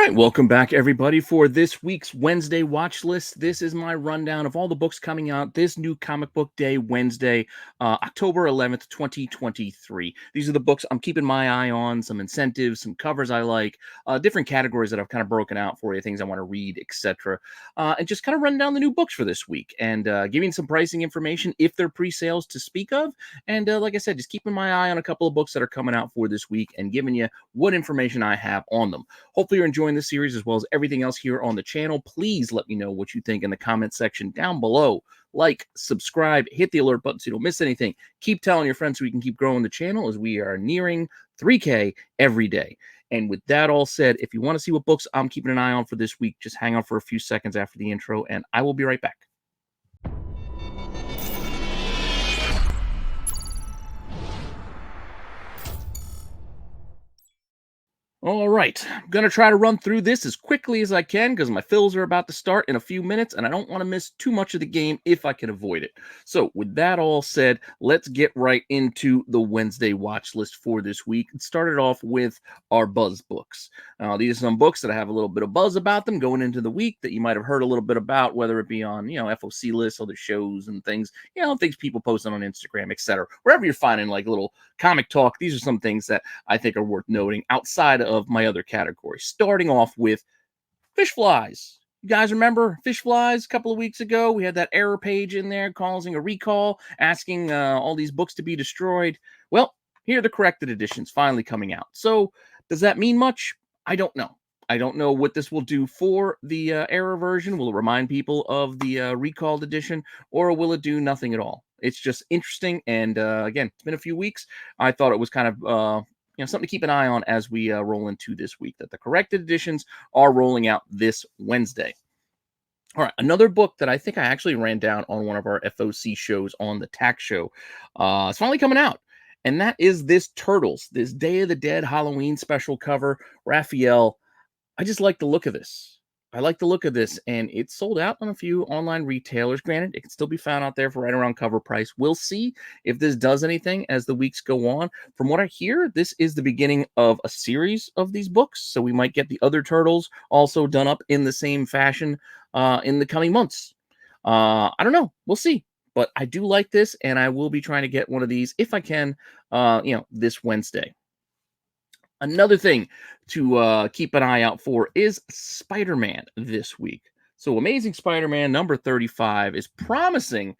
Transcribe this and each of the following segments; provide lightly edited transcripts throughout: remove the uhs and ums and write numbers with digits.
right, welcome back, everybody, for this week's Wednesday watch list. This is my rundown of all the books coming out this new comic book day, Wednesday, October 11th, 2023. These are the books I'm keeping my eye on, some incentives, some covers I like, different categories that I've kind of broken out for you, things I want to read, etc. And just kind of running down the new books for this week and giving some pricing information if they're pre-sales to speak of. And like I said, just keeping my eye on a couple of books that are coming out for this week and giving you what information I have on them. Hopefully you're enjoying this series as well as everything else here on the channel. Please let me know what you think in the comment section down below. Like, subscribe, hit the alert button so you don't miss anything. Keep telling your friends so we can keep growing the channel as we are nearing 3K every day. And with that all said, if you want to see what books I'm keeping an eye on for this week, just hang on for a few seconds after the intro and I will be right back. All right, I'm going to try to run through this as quickly as I can because my fills are about to start in a few minutes and I don't want to miss too much of the game if I can avoid it. So with that all said, let's get right into the Wednesday watch list for this week. It started off with our Buzz books. These are some books that I have a little bit of buzz about them going into the week that you might have heard a little bit about, whether it be on, FOC lists, other shows and things, things people posting on Instagram, etc. Wherever you're finding like little comic talk, these are some things that I think are worth noting outside of my other categories. Starting off with fish flies. You guys remember fish flies a couple of weeks ago? We had that error page in there causing a recall, asking all these books to be destroyed. Well, here are the corrected editions finally coming out. So does that mean much? I don't know. I don't know what this will do for the error version. Will it remind people of the recalled edition, or will it do nothing at all? It's just interesting. And again, it's been a few weeks. I thought it was kind of something to keep an eye on as we roll into this week, that the corrected editions are rolling out this Wednesday. All right, another book that I think I actually ran down on one of our FOC shows on the tax show. It's finally coming out. And that is this Turtles, this Day of the Dead Halloween special cover. Raphael, I just like the look of this. I like the look of this, and it's sold out on a few online retailers. Granted, it can still be found out there for right around cover price. We'll see if this does anything as the weeks go on. From what I hear, this is the beginning of a series of these books, so we might get the other Turtles also done up in the same fashion in the coming months. I don't know. We'll see. But I do like this, and I will be trying to get one of these if I can, this Wednesday. Another thing to keep an eye out for is Spider-Man this week. So Amazing Spider-Man number 35 is promising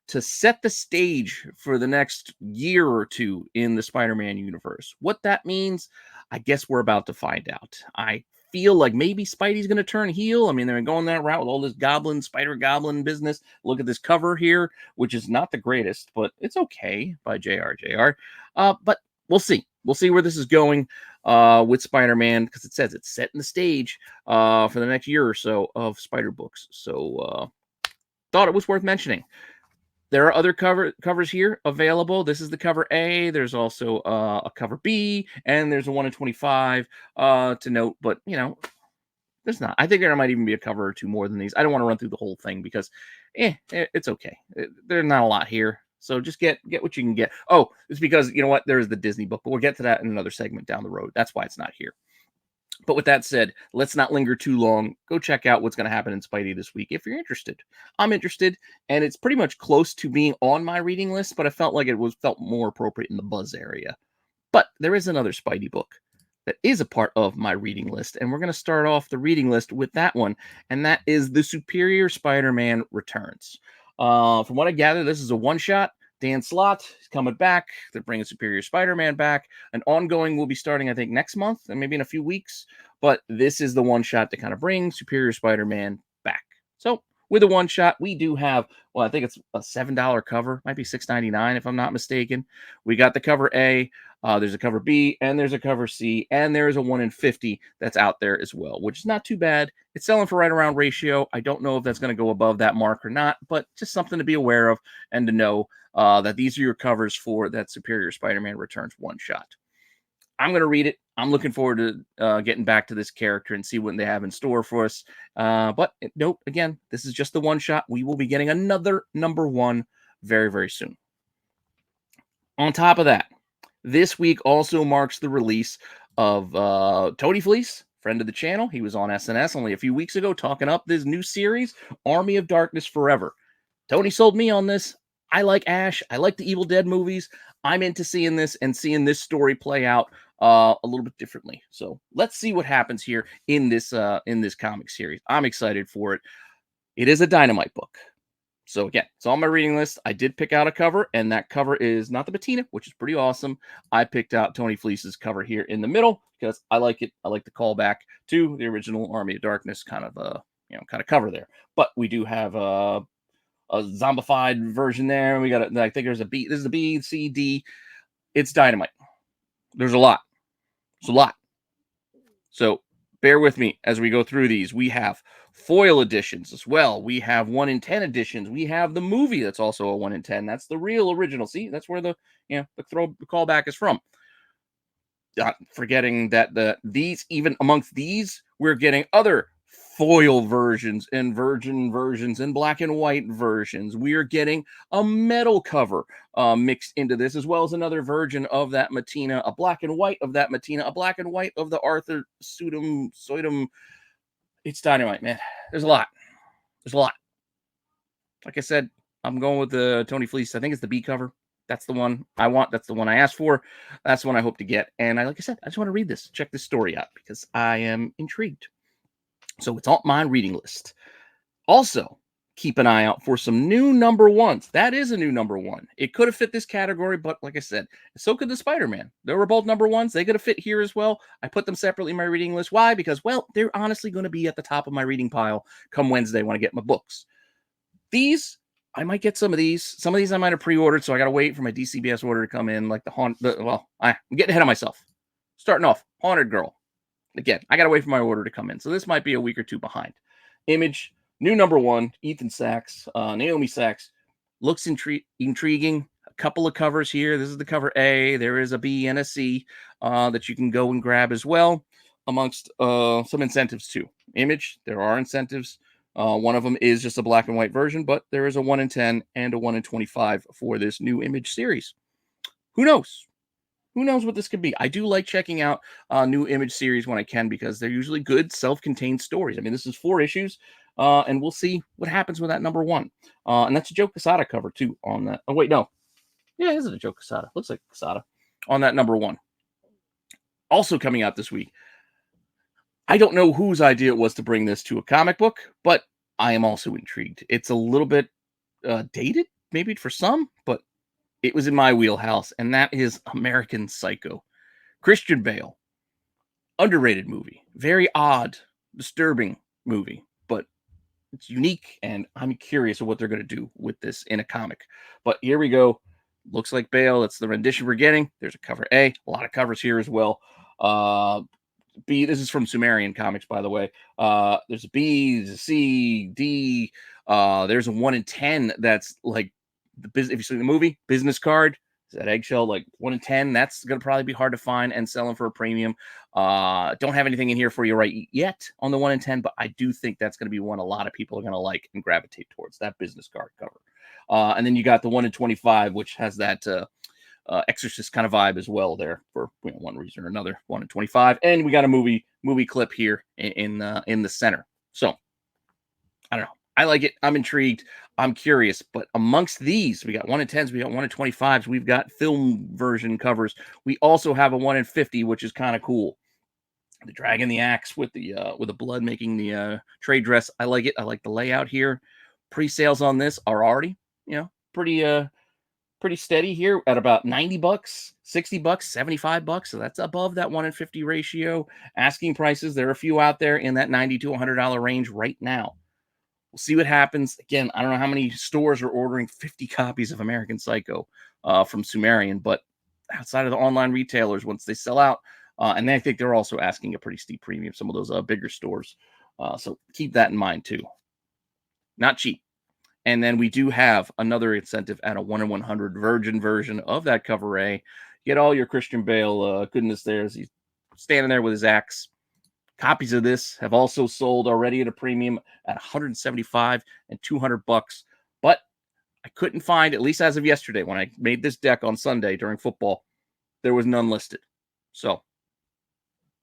to set the stage for the next year or two in the Spider-Man universe. What that means, I guess we're about to find out. I feel like maybe Spidey's going to turn heel. I mean, they're going that route with all this Spider-Goblin business. Look at this cover here, which is not the greatest, but it's okay by JR. But we'll see. We'll see where this is going with Spider-Man, because it says it's setting the stage for the next year or so of Spider books. So thought it was worth mentioning. There are other covers here available. This is the cover A. There's also a cover B, and there's a 1 in 25 to note. But, there's not. I think there might even be a cover or two more than these. I don't want to run through the whole thing because it's okay. There's not a lot here. So just get what you can get. Oh, it's because, you know what? There's the Disney book, but we'll get to that in another segment down the road. That's why it's not here. But with that said, let's not linger too long. Go check out what's going to happen in Spidey this week if you're interested. I'm interested, and it's pretty much close to being on my reading list, but I felt like it felt more appropriate in the Buzz area. But there is another Spidey book that is a part of my reading list, and we're going to start off the reading list with that one, and that is The Superior Spider-Man Returns. From what I gather, this is a one-shot. Dan Slott is coming back. They're bringing Superior Spider-Man back. An ongoing will be starting, I think, next month and maybe in a few weeks. But this is the one-shot to kind of bring Superior Spider-Man back. So with a one-shot, we do have, I think it's a $7 cover. Might be $6.99 if I'm not mistaken. We got the cover A. There's a cover B, and there's a cover C, and there's a 1 in 50 that's out there as well, which is not too bad. It's selling for right around ratio. I don't know if that's going to go above that mark or not, but just something to be aware of and to know that these are your covers for that Superior Spider-Man Returns one-shot. I'm going to read it. I'm looking forward to getting back to this character and see what they have in store for us. But note, again, this is just the one-shot. We will be getting another number one very, very soon. On top of that, this week also marks the release of Tony Fleece friend of the channel. He was on SNS only a few weeks ago talking up this new series, Army of Darkness Forever. Tony sold me on this. I like Ash. I like the Evil Dead movies. I'm into seeing this and seeing this story play out a little bit differently. So let's see what happens here in this comic series. I'm excited for it. It is a Dynamite book. So again, it's on my reading list. I did pick out a cover, and that cover is not the patina, which is pretty awesome. I picked out Tony Fleece's cover here in the middle because I like it. I like the callback to the original Army of Darkness kind of cover there. But we do have a zombified version there. We got I think there's a B. This is a B, C, D. It's Dynamite. There's a lot. It's a lot. So bear with me as we go through these. We have foil editions as well. We have 1 in 10 editions. We have the movie that's also a 1 in 10. That's the real original. See, that's where the callback is from. Not forgetting that even amongst these, we're getting other foil versions and virgin versions and black and white versions. We are getting a metal cover mixed into this, as well as another version of that Matina, a black and white of that Matina, a black and white of the Arthur Soydum. It's Dynamite, man. There's a lot. There's a lot. Like I said, I'm going with the Tony Fleece. I think it's the B cover. That's the one I want. That's the one I asked for. That's the one I hope to get. And like I said, I just want to read this, check this story out because I am intrigued. So it's on my reading list. Also, keep an eye out for some new number ones. That is a new number one. It could have fit this category, but like I said, so could the Spider-Man. They were both number ones. They could have fit here as well. I put them separately in my reading list. Why? Because, well, they're honestly going to be at the top of my reading pile come Wednesday when I get my books. These, I might get some of these. Some of these I might have pre-ordered, so I got to wait for my DCBS order to come in. Like I'm getting ahead of myself. Starting off, Haunted Girl. Again, I got to wait for my order to come in. So this might be a week or two behind. Image, new number one, Ethan Sachs, Naomi Sachs. Looks intriguing. A couple of covers here. This is the cover A. There is a B and a C that you can go and grab as well, amongst some incentives too. Image, there are incentives. One of them is just a black and white version, but there is a 1 in 10 and a 1 in 25 for this new Image series. Who knows? Who knows what this could be? I do like checking out new Image series when I can because they're usually good self-contained stories. I mean, this is 4 issues, and we'll see what happens with that number 1. And that's a Joe Quesada cover, too, on that. Oh, wait, no. Yeah, is it a Joe Quesada? Looks like Quesada on that number 1. Also coming out this week. I don't know whose idea it was to bring this to a comic book, but I am also intrigued. It's a little bit dated, maybe for some, but it was in my wheelhouse, and that is American Psycho. Christian Bale. Underrated movie. Very odd, disturbing movie, but it's unique, and I'm curious of what they're going to do with this in a comic. But here we go. Looks like Bale. That's the rendition we're getting. There's a cover A. A lot of covers here as well. B. This is from Sumerian Comics, by the way. There's a B, there's a C, D. There's a 1 in 10 that's like the business. If you see the movie, business card. Is that eggshell like 1 in 10? That's gonna probably be hard to find and selling for a premium. Don't have anything in here for you right yet on the 1 in 10, but I do think that's gonna be one a lot of people are gonna like and gravitate towards, that business card cover. And then you got the 1 in 25, which has that Exorcist kind of vibe as well there for one reason or another. 1 in 25, and we got a movie clip here in the center. So I don't know. I like it. I'm intrigued. I'm curious. But amongst these, we got 1 in 10s, we got 1 in 25s, we've got film version covers. We also have a 1 in 50, which is kind of cool. The dragon, the axe with the blood making the trade dress. I like it. I like the layout here. Pre-sales on this are already, pretty steady here at about $90, $60, $75. So that's above that 1 in 50 ratio. Asking prices, there are a few out there in that $90 to $100 range right now. We'll see what happens. Again, I don't know how many stores are ordering 50 copies of American Psycho from Sumerian, but outside of the online retailers, once they sell out, and I think they're also asking a pretty steep premium, some of those bigger stores. So keep that in mind too. Not cheap. And then we do have another incentive at a 1 in 100 virgin version of that cover A. Get all your Christian Bale goodness there as he's standing there with his axe. Copies of this have also sold already at a premium at $175 and $200. But I couldn't find, at least as of yesterday, when I made this deck on Sunday during football, there was none listed. So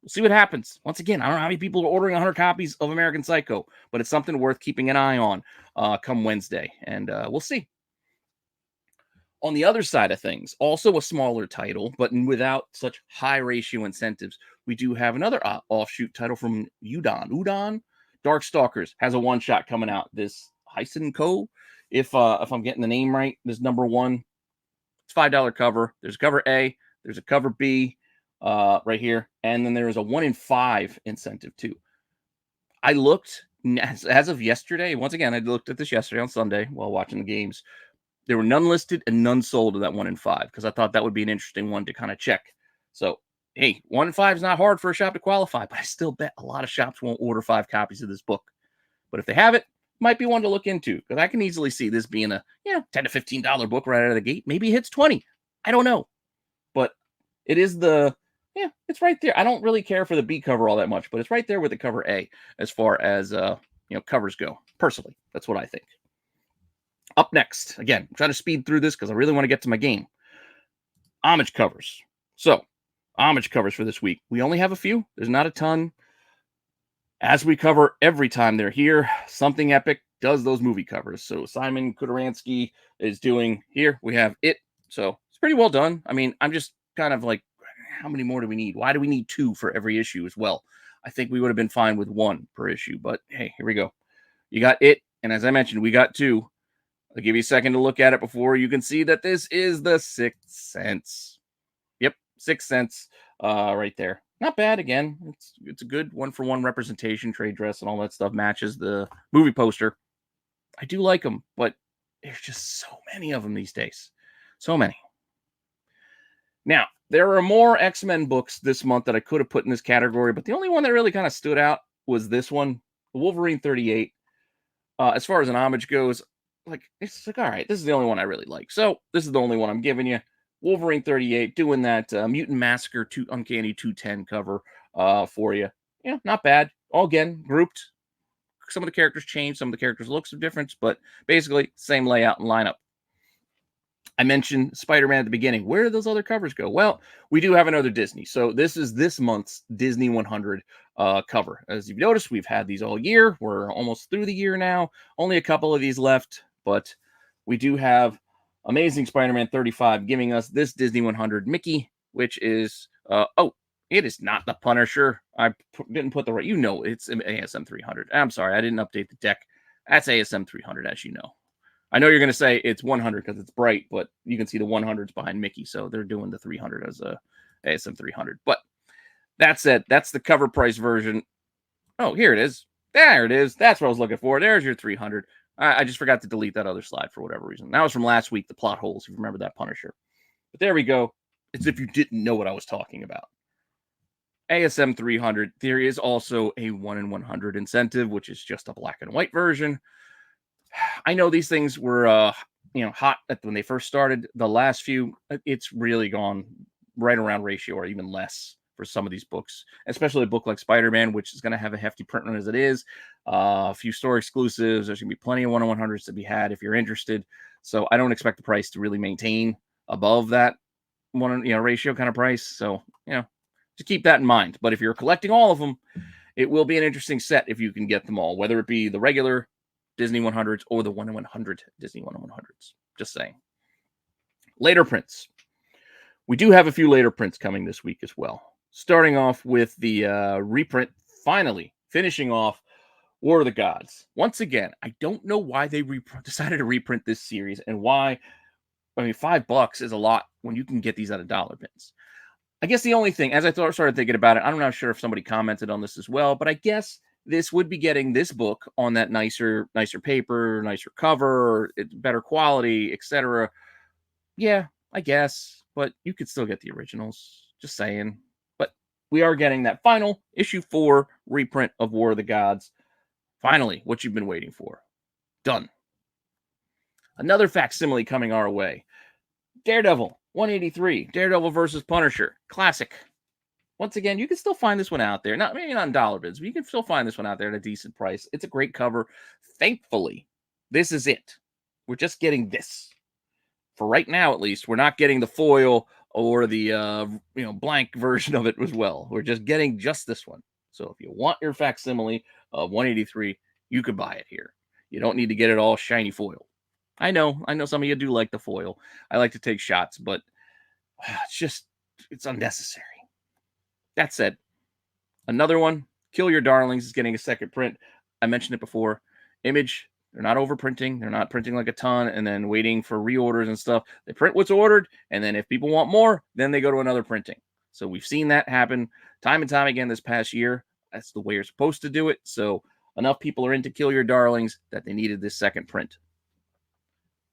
We'll see what happens. Once again, I don't know how many people are ordering 100 copies of American Psycho, but it's something worth keeping an eye on come Wednesday, and we'll see. On the other side of things, also a smaller title, but without such high ratio incentives, we do have another offshoot title from Udon. Darkstalkers has a one-shot coming out. This Heisen Co. If I'm getting the name right, this number one, it's $5 cover. There's a cover A, there's a cover B right here, and then there is a 1 in 5 incentive too. I looked as of yesterday. Once again, I looked at this yesterday on Sunday while watching the games. There were none listed and none sold of that 1 in 5 because I thought that would be an interesting one to kind of check. So, hey, 1 in 5 is not hard for a shop to qualify, but I still bet a lot of shops won't order 5 copies of this book. But if they have it, might be one to look into because I can easily see this being a $10 to $15 book right out of the gate. Maybe it hits 20. I don't know. But it is it's right there. I don't really care for the B cover all that much, but it's right there with the cover A as far as covers go. Personally, that's what I think. Up next, again, I'm trying to speed through this because I really want to get to my game. Homage covers. So, homage covers for this week. We only have a few. There's not a ton. As we cover every time they're here, Something Epic does those movie covers. So, Simon Kudaransky is doing here. We have it. So, it's pretty well done. I mean, I'm just kind of like, how many more do we need? Why do we need 2 for every issue as well? I think we would have been fine with 1 per issue. But, hey, here we go. You got it. And as I mentioned, we got 2. I'll give you a second to look at it before you can see that this is the Sixth Sense. Yep, Sixth Sense right there. Not bad, again. It's a good 1-for-1 representation, trade dress, and all that stuff matches the movie poster. I do like them, but there's just so many of them these days. So many. Now, there are more X-Men books this month that I could have put in this category, but the only one that really kind of stood out was this one, Wolverine 38. As far as an homage goes, it's like, all right, this is the only one I really like. So this is the only one I'm giving you. Wolverine 38 doing that Mutant Massacre Uncanny 210 cover for you. Yeah, not bad. All again, grouped. Some of the characters changed. Some of the characters' looks are different, but basically same layout and lineup. I mentioned Spider-Man at the beginning. Where did those other covers go? Well, we do have another Disney. So this is this month's Disney 100 cover. As you've noticed, we've had these all year. We're almost through the year now. Only a couple of these left, but we do have Amazing Spider-Man 35 giving us this Disney 100 Mickey, which is, it is not the Punisher. I didn't put the right, it's ASM 300. I'm sorry, I didn't update the deck. That's ASM 300, as you know. I know you're going to say it's 100 because it's bright, but you can see the 100s behind Mickey, so they're doing the 300 as a ASM 300. But that said, that's the cover price version. Oh, here it is. There it is. That's what I was looking for. There's your 300. I just forgot to delete that other slide for whatever reason. That was from last week, the plot holes, if you remember that Punisher. But there we go. It's if you didn't know what I was talking about. ASM 300. There is also a 1 in 100 incentive, which is just a black and white version. I know these things were, hot when they first started. The last few, it's really gone right around ratio or even less for some of these books, especially a book like Spider-Man, which is going to have a hefty print run as it is. A few store exclusives. There's going to be plenty of 1 in 100s to be had if you're interested. So I don't expect the price to really maintain above that ratio kind of price. So, just keep that in mind. But if you're collecting all of them, it will be an interesting set if you can get them all, whether it be the regular Disney 100s or the 1 in 100 Disney 1 in 100s. Just saying. Later prints. We do have a few later prints coming this week as well. Starting off with the reprint, finally finishing off War of the Gods. Once again, I don't know why they decided to reprint this series and why. I mean, $5 is a lot when you can get these at a dollar bins. I guess the only thing, as I started thinking about it, I'm not sure if somebody commented on this as well, but I guess this would be getting this book on that nicer paper, nicer cover, better quality, etc. Yeah, I guess, but you could still get the originals. Just saying. But we are getting that final issue 4 reprint of War of the Gods. Finally, what you've been waiting for. Done. Another facsimile coming our way. Daredevil 183. Daredevil versus Punisher. Classic. Once again, you can still find this one out there. Maybe not in dollar bids, but you can still find this one out there at a decent price. It's a great cover. Thankfully, this is it. We're just getting this. For right now, at least, we're not getting the foil or the blank version of it as well. We're just getting just this one. So if you want your facsimile of 183, you could buy it here. You don't need to get it all shiny foil. I know some of you do like the foil. I like to take shots, but it's unnecessary. That said, another one, Kill Your Darlings, is getting a second print. I mentioned it before. Image, they're not overprinting. They're not printing like a ton and then waiting for reorders and stuff. They print what's ordered, and then if people want more, then they go to another printing. So we've seen that happen time and time again this past year. That's the way you're supposed to do it. So enough people are into Kill Your Darlings that they needed this second print.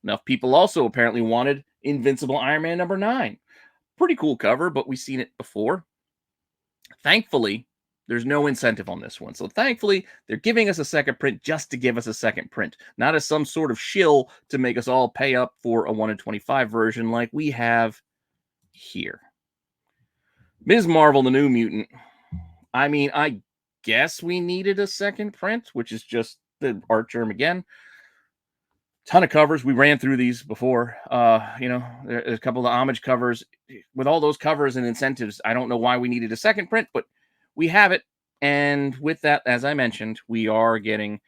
Enough people also apparently wanted Invincible Iron Man number 9. Pretty cool cover, but we've seen it before. Thankfully, there's no incentive on this one. So thankfully, they're giving us a second print just to give us a second print, not as some sort of shill to make us all pay up for a 1 in 25 version like we have here. Ms. Marvel, the New Mutant. I mean, I guess we needed a second print, which is just the art germ again. Ton of covers. We ran through these before. There's a couple of Homage covers. With all those covers and incentives, I don't know why we needed a second print, but we have it. And with that, as I mentioned, we are getting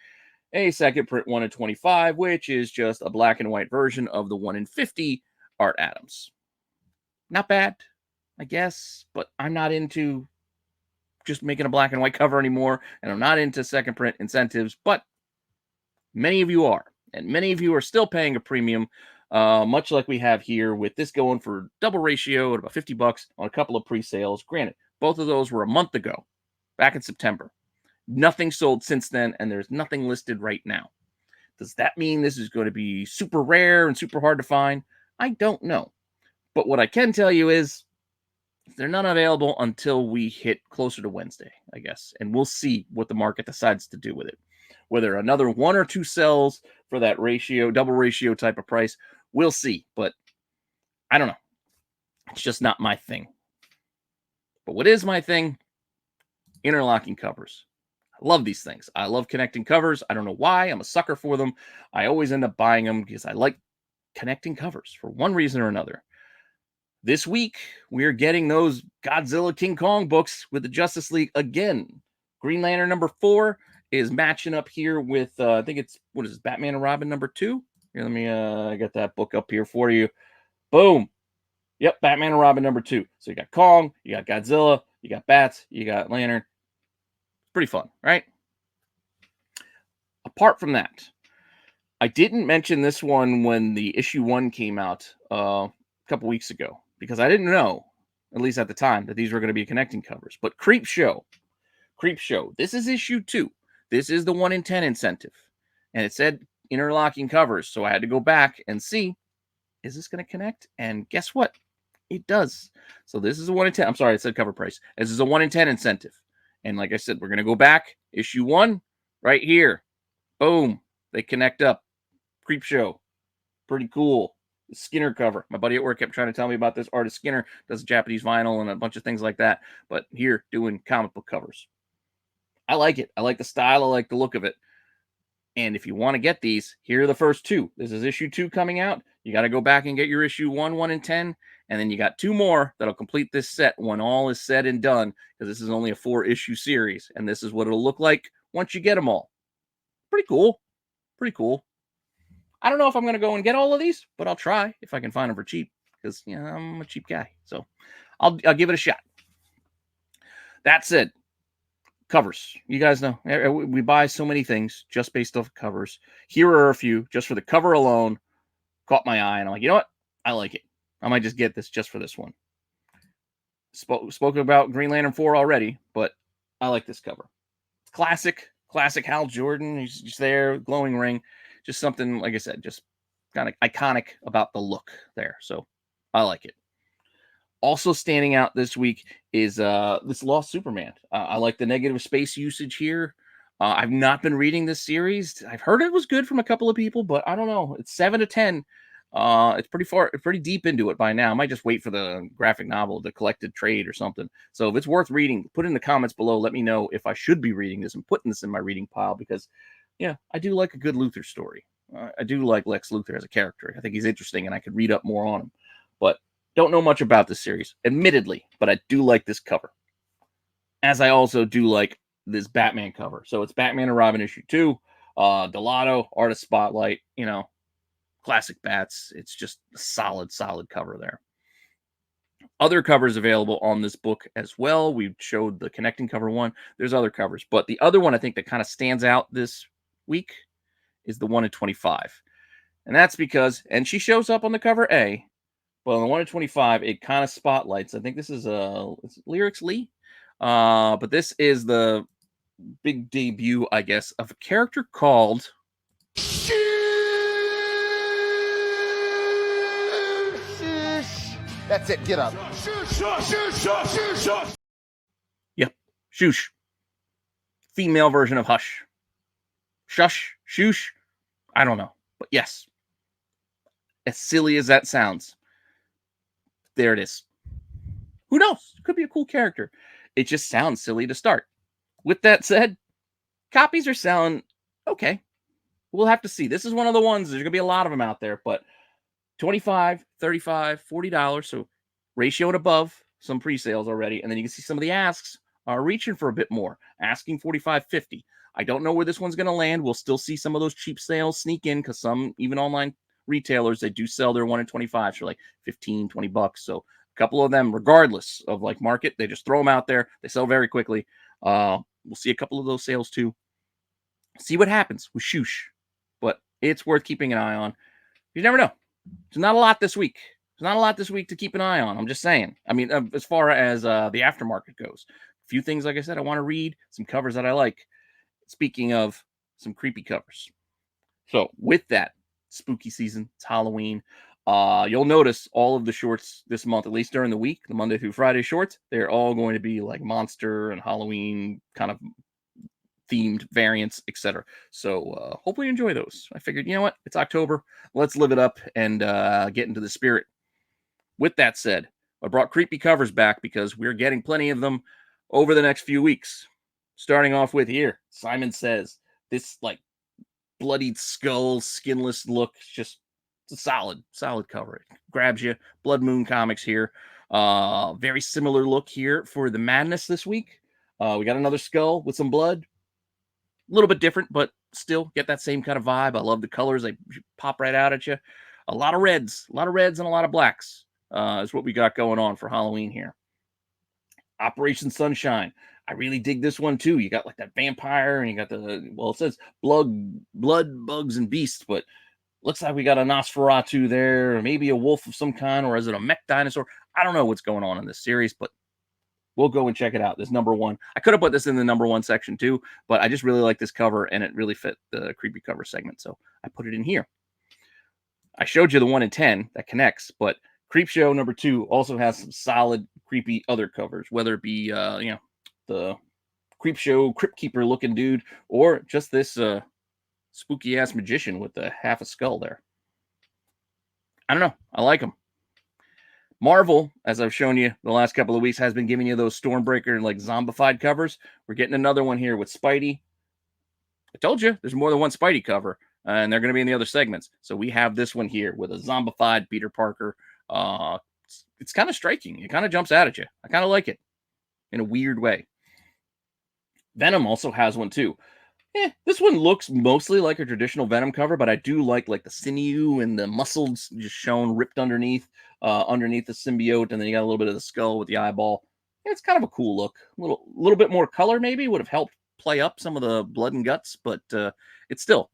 a second print 1 in 25, which is just a black and white version of the 1 in 50 Art Adams. Not bad, I guess, but I'm not into just making a black and white cover anymore, and I'm not into second print incentives, but many of you are, and many of you are still paying a premium, much like we have here with this going for double ratio at about $50 on a couple of pre-sales. Granted, both of those were a month ago, back in September. Nothing sold since then, and there's nothing listed right now. Does that mean this is going to be super rare and super hard to find? I don't know. But what I can tell you is they're not available until we hit closer to Wednesday, I guess. And we'll see what the market decides to do with it. Whether another 1 or 2 sells for that ratio, double ratio type of price, we'll see. But I don't know. It's just not my thing. But what is my thing? Interlocking covers. I love these things. I love connecting covers. I don't know why. I'm a sucker for them. I always end up buying them because I like connecting covers for one reason or another. This week, we're getting those Godzilla King Kong books with the Justice League again. Green Lantern number 4 is matching up here with, I think it's, what is this, Batman and Robin number 2? Here, let me get that book up here for you. Boom. Yep, Batman and Robin number 2. So you got Kong, you got Godzilla, you got Bats, you got Lantern. Pretty fun, right? Apart from that, I didn't mention this one when the issue 1 came out a couple weeks ago because I didn't know, at least at the time, that these were going to be connecting covers. But Creep Show. This is issue 2. This is the 1 in 10 incentive. And it said interlocking covers. So I had to go back and see, is this going to connect? And guess what? It does. So this is a 1 in 10. I'm sorry, it said cover price. This is a 1 in 10 incentive. And like I said, we're going to go back. Issue 1, right here. Boom. They connect up. Creep Show. Pretty cool. Skinner cover. My buddy at work kept trying to tell me about this. Artist Skinner does Japanese vinyl and a bunch of things like that. But here, doing comic book covers. I like it. I like the style. I like the look of it. And if you want to get these, here are the first 2. This is issue 2 coming out. You got to go back and get your issue 1, 1 in 10. And then you got 2 more that'll complete this set when all is said and done. Because this is only a 4-issue series. And this is what it'll look like once you get them all. Pretty cool. Pretty cool. I don't know if I'm going to go and get all of these, but I'll try if I can find them for cheap. Because, I'm a cheap guy. So I'll give it a shot. That said, covers. You guys know, we buy so many things just based off covers. Here are a few, just for the cover alone, caught my eye. And I'm like, you know what? I like it. I might just get this just for this one. Spoken about Green Lantern 4 already, but I like this cover. It's classic Hal Jordan. He's just there, glowing ring. Just something, like I said, just kind of iconic about the look there. So I like it. Also standing out this week is this Lost Superman. I like the negative space usage here. I've not been reading this series. I've heard it was good from a couple of people, but I don't know. It's 7 to 10. It's pretty deep into it by now. I might just wait for the graphic novel, the collected trade or something. So if it's worth reading, put in the comments below. Let me know if I should be reading this and putting this in my reading pile because, yeah, I do like a good Luthor story. I do like Lex Luthor as a character. I think he's interesting and I could read up more on him. But Don't know much about this series, admittedly, but I do like this cover. As I also do like this Batman cover. So it's Batman and Robin issue 2. Delato, Artist Spotlight, classic Bats. It's just a solid, solid cover there. Other covers available on this book as well. We showed the connecting cover one. There's other covers, but the other one I think that kind of stands out this week is the 1 in 25. And that's because, and she shows up on the cover A, but on the 1 in 25, it kind of spotlights. I think this is Lyrics Lee. But this is the big debut, I guess, of a character called That's it. Get up. Yep. Shoosh. Female version of Hush. Shush. Shoosh. I don't know. But yes. As silly as that sounds, there it is. Who knows? It could be a cool character. It just sounds silly to start. With that said, copies are selling okay. We'll have to see. This is one of the ones, there's going to be a lot of them out there, but $25, $35, $40. So ratio and above, some pre-sales already. And then you can see some of the asks are reaching for a bit more, asking $45, $50. I don't know where this one's going to land. We'll still see some of those cheap sales sneak in because some, even online retailers, they do sell their 1 in 25 for like 15, $20. So a couple of them, regardless of like market, they just throw them out there. They sell very quickly. We'll see a couple of those sales too. See what happens with Shoosh. But it's worth keeping an eye on. You never know. There's not a lot this week. There's not a lot this week to keep an eye on. I'm just saying. I mean, as far as the aftermarket goes, a few things, like I said, I want to read, some covers that I like. Speaking of some creepy covers. So with that, spooky season, it's Halloween. You'll notice all of the shorts this month, at least during the week, the Monday through Friday shorts, they're all going to be like monster and Halloween kind of themed variants, etc. So hopefully you enjoy those. I figured, you know what? It's October. Let's live it up and get into the spirit. With that said, I brought creepy covers back because we're getting plenty of them over the next few weeks. Starting off with here, Simon Says. This like bloodied skull, skinless look, just it's a solid cover. It grabs you. Blood Moon Comics here. Very similar look here for the Madness this week. We got another skull with some blood. A little bit different, but still get that same kind of vibe. I love the colors. They pop right out at you. A lot of reds and a lot of blacks is what we got going on for Halloween here. Operation Sunshine. I really dig this one too. You got like that vampire and you got the, well, it says blood, bugs, and beasts, but looks like we got a Nosferatu there, or maybe a wolf of some kind, or is it a mech dinosaur? I don't know what's going on in this series, but we'll go and check it out. This number 1. I could have put this in the number 1 section too, but I just really like this cover and it really fit the creepy cover segment. So I put it in here. I showed you the 1 in 10 that connects, but Creepshow number 2 also has some solid creepy other covers, whether it be, the Creepshow Crypt Keeper looking dude, or just this spooky ass magician with the half a skull there. I don't know. I like them. Marvel, as I've shown you the last couple of weeks, has been giving you those Stormbreaker like zombified covers. We're getting another one here with Spidey. I told you there's more than one Spidey cover, and they're going to be in the other segments. So we have this one here with a zombified Peter Parker. It's kind of striking. It kind of jumps out at you. I kind of like it in a weird way. Venom also has one too. This one looks mostly like a traditional Venom cover, but I do like the sinew and the muscles just shown ripped underneath the symbiote, and then you got a little bit of the skull with the eyeball. It's kind of a cool look. A little bit more color maybe would have helped play up some of the blood and guts, but it still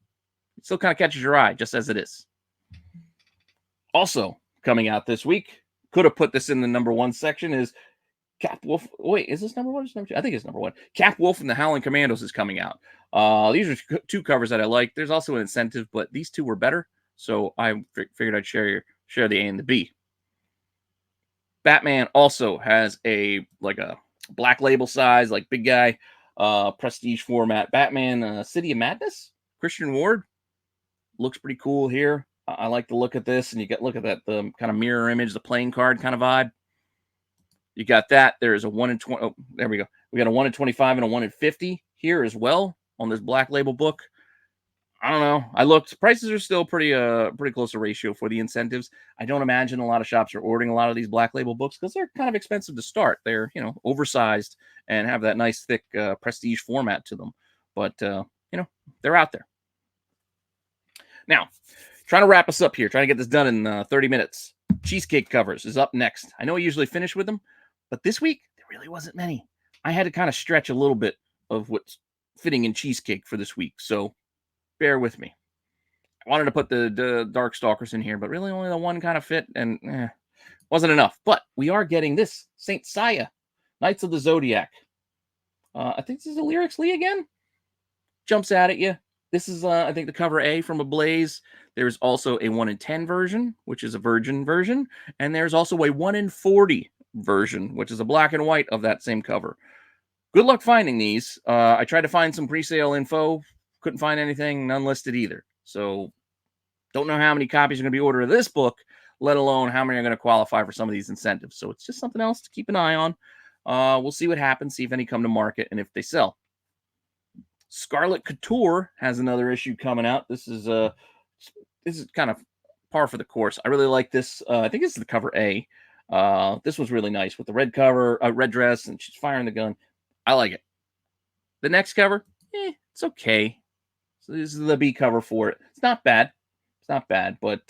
kind of catches your eye just as it is. Also coming out this week, could have put this in the number 1 section, is Cap Wolf. Wait, is this number 1 or number 2? I think it's number 1. Cap Wolf and the Howling Commandos is coming out. These are 2 covers that I like. There's also an incentive, but these 2 were better, so I figured I'd share the A and the B. Batman also has a black label size, like big guy, prestige format. Batman City of Madness, Christian Ward, looks pretty cool here. I like the look at this, and you look at that, the kind of mirror image, the playing card kind of vibe. You got that. There's a 1 in 20. Oh, there we go. We got a 1 in 25 and a 1 in 50 here as well on this black label book. I don't know. I looked. Prices are still pretty close to ratio for the incentives. I don't imagine a lot of shops are ordering a lot of these black label books because they're kind of expensive to start. They're oversized and have that nice thick prestige format to them. But they're out there. Now, trying to wrap us up here. Trying to get this done in 30 minutes. Cheesecake covers is up next. I know I usually finish with them, but this week there really wasn't many. I had to kind of stretch a little bit of what's fitting in Cheesecake for this week, so bear with me. I wanted to put the Dark Stalkers in here, but really only the one kind of fit, and wasn't enough. But we are getting this Saint Seiya, Knights of the Zodiac. I think this is a Lyrics Lee again. Jumps out at you. This is, I think, the cover A from Ablaze. There's also a 1 in 10 version, which is a virgin version. And there's also a 1 in 40 version, which is a black and white of that same cover. Good luck finding these. I tried to find some pre-sale info. Couldn't find anything. None listed either. So don't know how many copies are going to be ordered of this book, let alone how many are going to qualify for some of these incentives. So it's just something else to keep an eye on. We'll see what happens, see if any come to market, and if they sell. Scarlet Couture has another issue coming out. This is kind of par for the course. I really like this. I think this is the cover A. This was really nice with the red cover, red dress, and she's firing the gun. I like it. The next cover, it's okay. So this is the B cover for it. It's not bad. It's not bad, but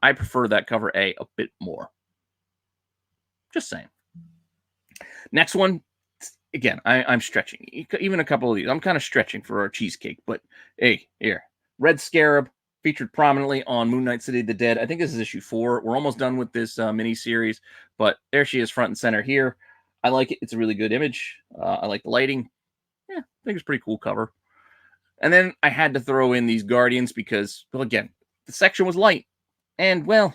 I prefer that cover A a bit more. Just saying. Next one. Again, I'm stretching. Even a couple of these. I'm kind of stretching for our Cheesecake. But, hey, here. Red Scarab featured prominently on Moon Knight City of the Dead. I think this is issue 4. We're almost done with this mini-series. But there she is front and center here. I like it. It's a really good image. I like the lighting. Yeah, I think it's a pretty cool cover. And then I had to throw in these Guardians because, well, again, the section was light. And, well,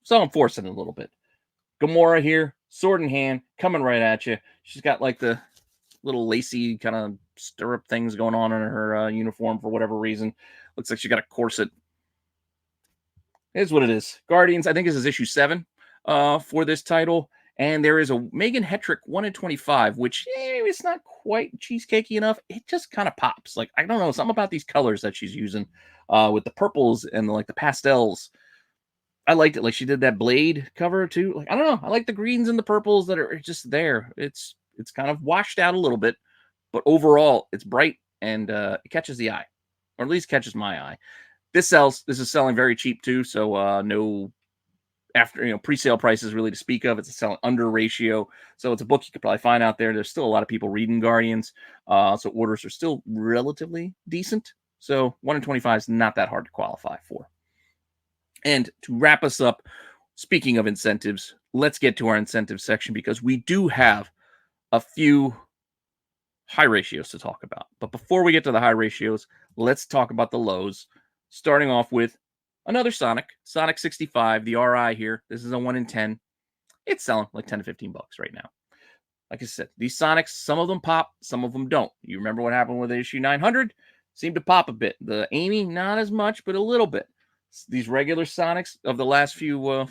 so I'm forcing it a little bit. Gamora here, sword in hand, coming right at you. She's got like the little lacy kind of stirrup things going on in her uniform for whatever reason. Looks like she got a corset. It is what it is. Guardians, I think this is issue 7 for this title. And there is a Megan Hetrick 1 in 25, which it's not quite cheesecakey enough. It just kind of pops. Like, I don't know, something about these colors that she's using with the purples and like the pastels. I liked it. Like she did that Blade cover too. Like, I don't know. I like the greens and the purples that are just there. It's kind of washed out a little bit, but overall it's bright and it catches the eye, or at least catches my eye. This sells. This is selling very cheap too. So no after pre-sale prices really to speak of. It's a selling under ratio. So it's a book you could probably find out there. There's still a lot of people reading Guardians. So orders are still relatively decent. So 1 in 25 is not that hard to qualify for. And to wrap us up, speaking of incentives, let's get to our incentive section because we do have a few high ratios to talk about. But before we get to the high ratios, let's talk about the lows, starting off with another Sonic 65, the RI here. This is a 1 in 10. It's selling like 10 to 15 bucks right now. Like I said, these Sonics, some of them pop, some of them don't. You remember what happened with issue 900? Seemed to pop a bit. The Amy, not as much, but a little bit. These regular Sonics of the last few,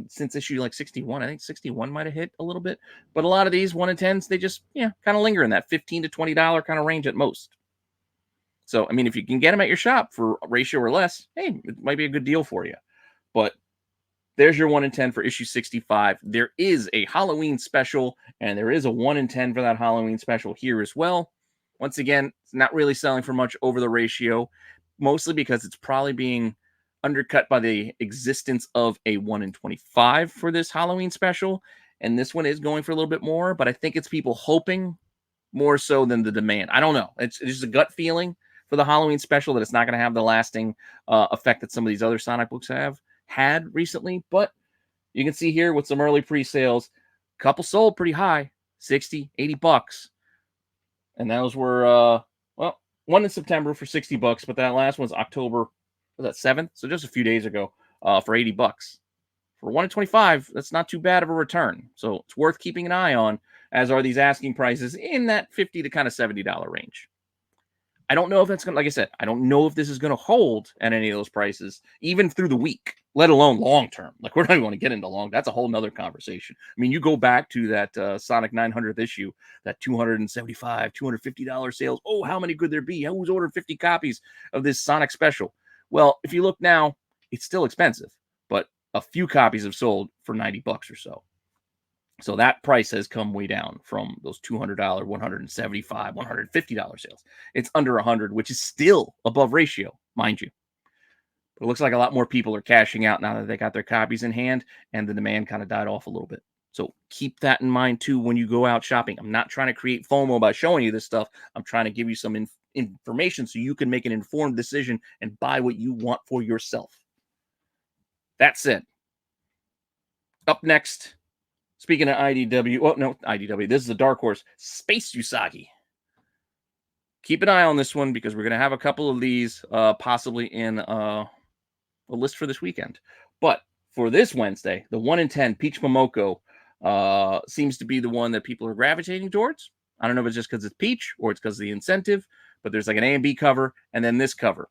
since issue like 61, I think 61 might have hit a little bit. But a lot of these 1 in 10s, they just, kind of linger in that $15 to $20 kind of range at most. So, if you can get them at your shop for a ratio or less, hey, it might be a good deal for you. But there's your 1 in 10 for issue 65. There is a Halloween special, and there is a 1 in 10 for that Halloween special here as well. Once again, it's not really selling for much over the ratio, mostly because it's probably being undercut by the existence of a 1 in 25 for this Halloween special. And this one is going for a little bit more, but I think it's people hoping more so than the demand. I don't know. It's just a gut feeling for the Halloween special that it's not going to have the lasting effect that some of these other Sonic books have had recently. But you can see here with some early pre-sales, a couple sold pretty high, 60, 80 bucks. And those were, one in September for 60 bucks, but that last one's October, was that 7th? So just a few days ago for 80 bucks. For 1 in 25, that's not too bad of a return. So it's worth keeping an eye on, as are these asking prices in that $50 to kind of $70 range. I don't know if that's going to, like I said, I don't know if this is going to hold at any of those prices, even through the week. let alone long term. Like, we're not even going to get into long. That's a whole nother conversation. I mean, you go back to that Sonic 900th issue, that $275, $250 sales. Oh, how many could there be? Who's ordered 50 copies of this Sonic special? Well, if you look now, it's still expensive, but a few copies have sold for $90 or so. So that price has come way down from those $200, $175, $150 sales. It's under 100, which is still above ratio, mind you. But it looks like a lot more people are cashing out now that they got their copies in hand, and the demand kind of died off a little bit. So keep that in mind too when you go out shopping. I'm not trying to create FOMO by showing you this stuff. I'm trying to give you some information so you can make an informed decision and buy what you want for yourself. That said, up next, speaking of IDW, oh, no, IDW, this is the Dark Horse, Space Usagi. Keep an eye on this one because we're going to have a couple of these possibly in a list for this weekend. But for this Wednesday, the 1 in 10 Peach Momoko seems to be the one that people are gravitating towards. I don't know if it's just because it's Peach or it's because of the incentive, but there's like an A and B cover and then this cover.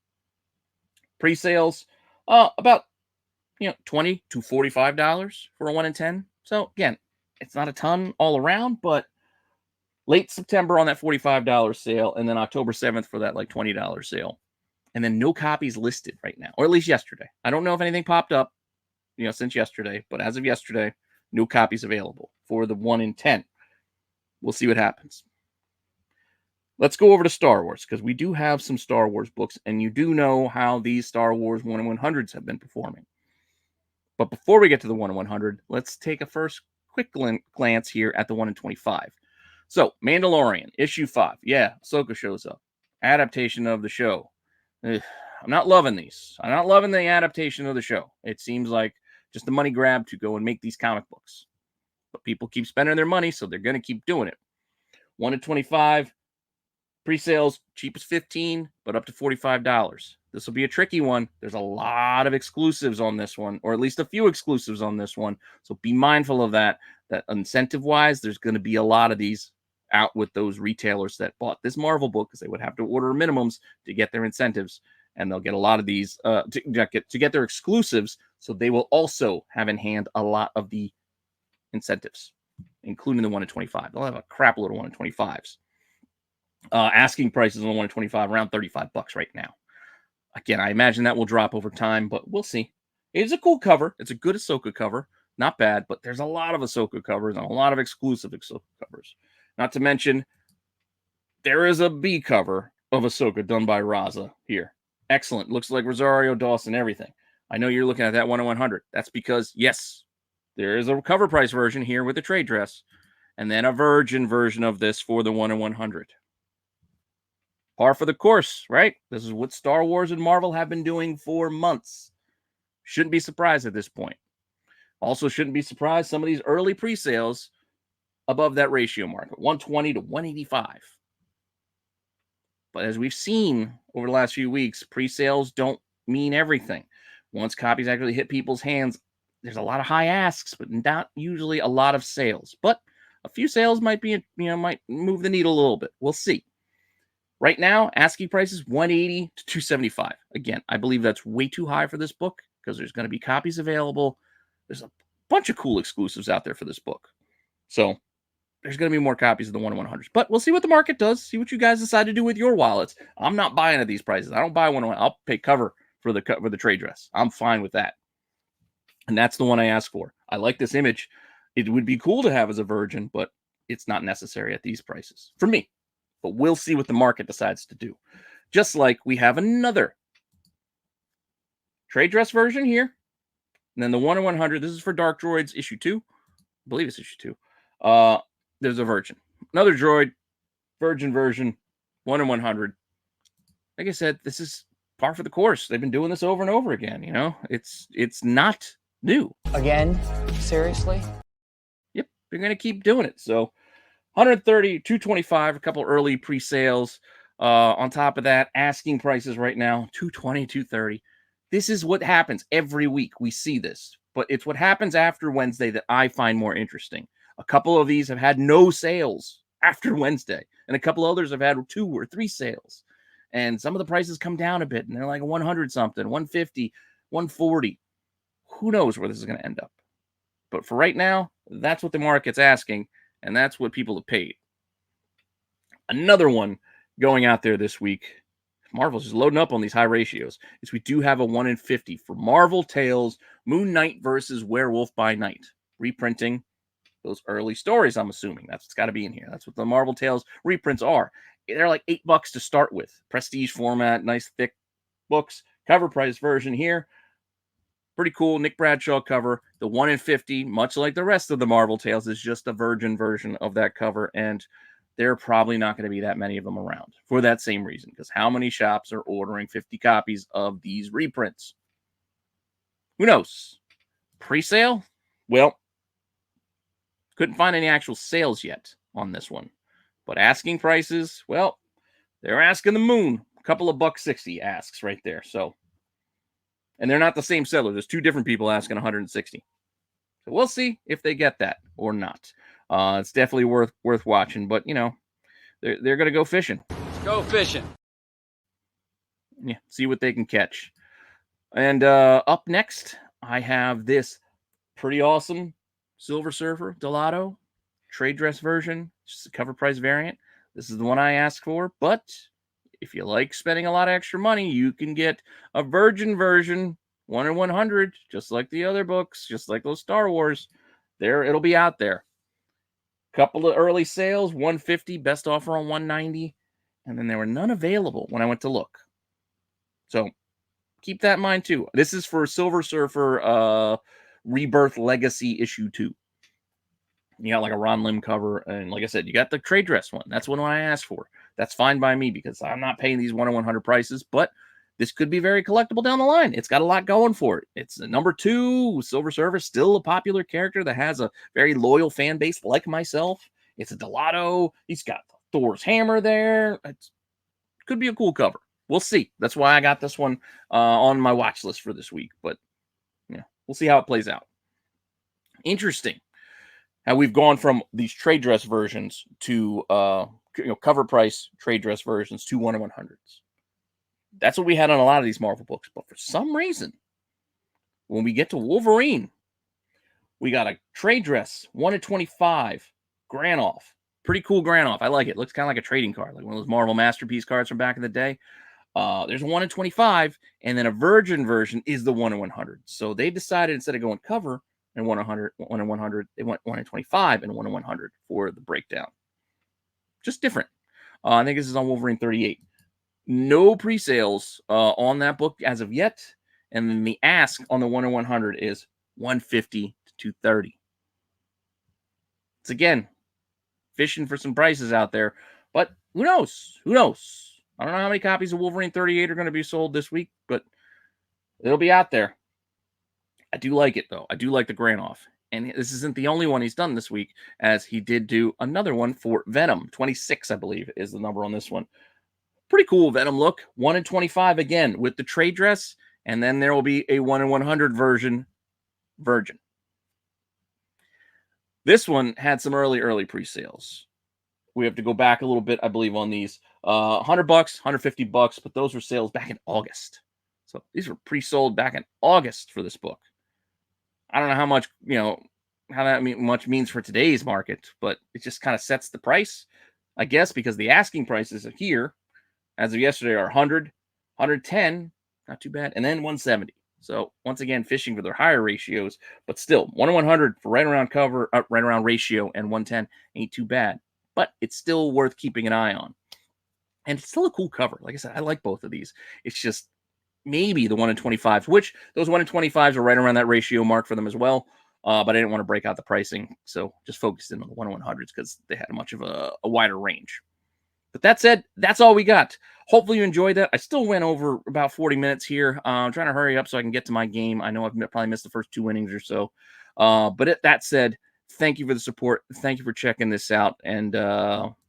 Pre-sales, about $20 to $45 for a 1 in 10. So again, it's not a ton all around, but late September on that $45 sale, and then October 7th for that like $20 sale. And then no copies listed right now, or at least yesterday. I don't know if anything popped up, since yesterday, but as of yesterday, no copies available for the 1 in 10. We'll see what happens. Let's go over to Star Wars, because we do have some Star Wars books, and you do know how these Star Wars 1 in 100s have been performing. But before we get to the 1 in 100, let's take a first quick glance here at the 1 in 25. So, Mandalorian, issue 5. Yeah, Ahsoka shows up. Adaptation of the show. I'm not loving these. I'm not loving the adaptation of the show. It seems like just a money grab to go and make these comic books. But people keep spending their money, so they're going to keep doing it. 1 in 25. Pre-sales, cheap as $15, but up to $45. This will be a tricky one. There's a lot of exclusives on this one, or at least a few exclusives on this one. So be mindful of that. That incentive-wise, there's going to be a lot of these out with those retailers that bought this Marvel book because they would have to order minimums to get their incentives, and they'll get a lot of these to get their exclusives. So they will also have in hand a lot of the incentives, including the 1 in 25. They'll have a crap load of 1 in 25s. Asking prices on the 1 in 25 around $35 right now. Again, I imagine that will drop over time, but we'll see. It's a cool cover. It's a good Ahsoka cover. Not bad, but there's a lot of Ahsoka covers and a lot of exclusive Ahsoka covers. Not to mention, there is a B cover of Ahsoka done by Raza here. Excellent. Looks like Rosario Dawson, everything. I know you're looking at that 1 in 100. That's because, yes, there is a cover price version here with a trade dress, and then a virgin version of this for the 1 in 100. Par for the course, right? This is what Star Wars and Marvel have been doing for months. Shouldn't be surprised at this point. Also shouldn't be surprised some of these early pre-sales above that ratio mark, 120 to 185. But as we've seen over the last few weeks, pre-sales don't mean everything. Once copies actually hit people's hands, there's a lot of high asks, but not usually a lot of sales. But a few sales might might move the needle a little bit. We'll see. Right now, asking price is $180 to $275. Again, I believe that's way too high for this book because there's going to be copies available. There's a bunch of cool exclusives out there for this book. So there's going to be more copies of the 1 in 100s. But we'll see what the market does. See what you guys decide to do with your wallets. I'm not buying at these prices. I don't buy 1 in 1. I'll pay cover for the trade dress. I'm fine with that. And that's the one I asked for. I like this image. It would be cool to have as a virgin, but it's not necessary at these prices for me. But we'll see what the market decides to do. Just like we have another trade dress version here. And then the 1 in 100. This is for Dark Droids, issue 2. I believe it's issue 2. There's a virgin. Another droid, virgin version, 1 in 100. Like I said, this is par for the course. They've been doing this over and over again. It's not new. Again? Seriously? Yep, they're going to keep doing it. So 130, 225, a couple early pre-sales. On top of that, asking prices right now, 220, 230. This is what happens every week. We see this, but it's what happens after Wednesday that I find more interesting. A couple of these have had no sales after Wednesday, and a couple others have had 2 or 3 sales. And some of the prices come down a bit, and they're like 100 something, 150, 140. Who knows where this is going to end up? But for right now, that's what the market's asking, and that's what people have paid. Another one going out there this week, Marvel's just loading up on these high ratios, is we do have a 1 in 50 for Marvel Tales, Moon Knight versus Werewolf by Night. Reprinting those early stories, I'm assuming. That's what's got to be in here. That's what the Marvel Tales reprints are. They're like $8 to start with. Prestige format, nice thick books. Cover price version here. Pretty cool. Nick Bradshaw cover. The 1 in 50, much like the rest of the Marvel Tales, is just a virgin version of that cover. And there are probably not going to be that many of them around for that same reason. Because how many shops are ordering 50 copies of these reprints? Who knows? Pre-sale? Well, couldn't find any actual sales yet on this one. But asking prices, well, they're asking the moon. A couple of $160 asks right there. So, and they're not the same seller. There's two different people asking 160. So we'll see if they get that or not. It's definitely worth watching. But, you know, they're going to go fishing. Let's go fishing. Yeah, see what they can catch. And up next, I have this pretty awesome Silver Surfer Delato trade dress version, just a cover price variant. This is the one I asked for, but if you like spending a lot of extra money, you can get a virgin version, 1 in 100, just like the other books, just like those Star Wars. There, it'll be out there. Couple of early sales, 150, best offer on 190, and then there were none available when I went to look. So keep that in mind too. This is for Silver Surfer Rebirth Legacy issue 2. You got like a Ron Lim cover, and like I said, you got the trade dress one. That's one I asked for. That's fine by me because I'm not paying these 1 in 100 prices, but this could be very collectible down the line. It's got a lot going for it. It's number 2. Silver Surfer, still a popular character that has a very loyal fan base like myself. It's a Delato. He's got Thor's hammer there. It could be a cool cover. We'll see. That's why I got this one on my watch list for this week. But yeah, we'll see how it plays out. Interesting how we've gone from these trade dress versions to cover price trade dress versions to 1 in 100s. That's what we had on a lot of these Marvel books. But for some reason, when we get to Wolverine, we got a trade dress 1 in 25 Granoff. Pretty cool Granoff. I like it. Looks kind of like a trading card, like one of those Marvel Masterpiece cards from back in the day. There's a 1 in 25, and then a virgin version is the 1 in 100. So they decided instead of going cover and 1 in 100, they went 1 in 25 and 1 in 100 for the breakdown. Just different. I think this is on Wolverine 38. No pre-sales on that book as of yet, and then the ask on the 1 in 100 is 150 to 230. It's again fishing for some prices out there, but who knows? Who knows? I don't know how many copies of Wolverine 38 are going to be sold this week, but it'll be out there. I do like it, though. I do like the Granoff. And this isn't the only one he's done this week, as he did do another one for Venom. 26, I believe, is the number on this one. Pretty cool Venom look. 1 in 25 again with the trade dress, and then there will be a 1 in 100 version, virgin. This one had some early pre-sales. We have to go back a little bit, I believe, on these. $100, $150, but those were sales back in August. So these were pre-sold back in August for this book. I don't know how much, how that much means for today's market, but it just kind of sets the price, I guess, because the asking prices here, as of yesterday, are 100, 110, not too bad, and then 170. So once again, fishing for their higher ratios, but still 1 in 100 for right around cover, right around ratio, and 110 ain't too bad. But it's still worth keeping an eye on, and it's still a cool cover. Like I said, I like both of these. It's just maybe the 1 in 25s, which those 1 in 25s are right around that ratio mark for them as well. But I didn't want to break out the pricing, so just focused in on the 1 in 100s because they had much of a wider range. But that said, that's all we got. Hopefully you enjoyed that. I still went over about 40 minutes here. I'm trying to hurry up so I can get to my game. I know I've probably missed the first 2 innings or so. But that said, thank you for the support. Thank you for checking this out. And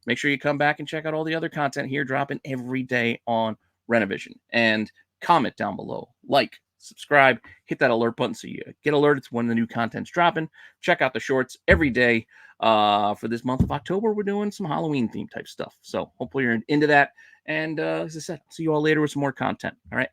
make sure you come back and check out all the other content here dropping every day on Rennavision. And comment down below. Like, subscribe, hit that alert button so you get alerted to when the new content's dropping. Check out the shorts every day. For this month of October, we're doing some Halloween theme type stuff. So hopefully you're into that. And as I said, see you all later with some more content. All right.